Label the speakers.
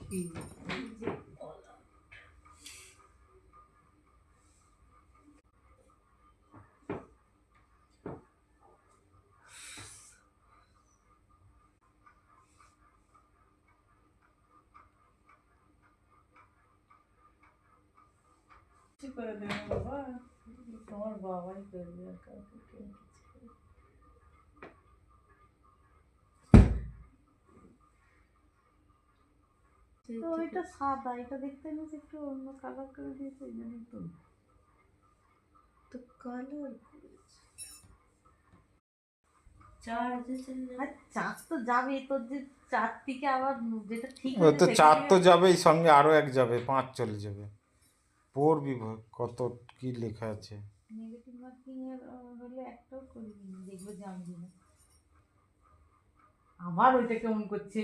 Speaker 1: কি যে করে দেবে বাবা, তোমার বাবাই করবে আর কাউকে কেউ কিছু করবে। তো ওইটা সাদা, এটা দেখতে নিয়েছে একটু অন্য কালার করে দিয়েছে, এই জন্য তো কালার চার্জ তো যাবে তোর, যে 4 থেকে আবার যেটা ঠিক
Speaker 2: ওই
Speaker 1: আছে
Speaker 2: তো 4 তো
Speaker 1: সেখানে
Speaker 2: যাবেই, সঙ্গে আরো 1 যাবে, 5 চলে যাবে। পড়বি কত কি লেখা আছে।
Speaker 1: নেগেটিভ মার্কিং এর হলে একটাও করিনি, দেখবো জানবি না। আবার ওইটা কেমন করছে।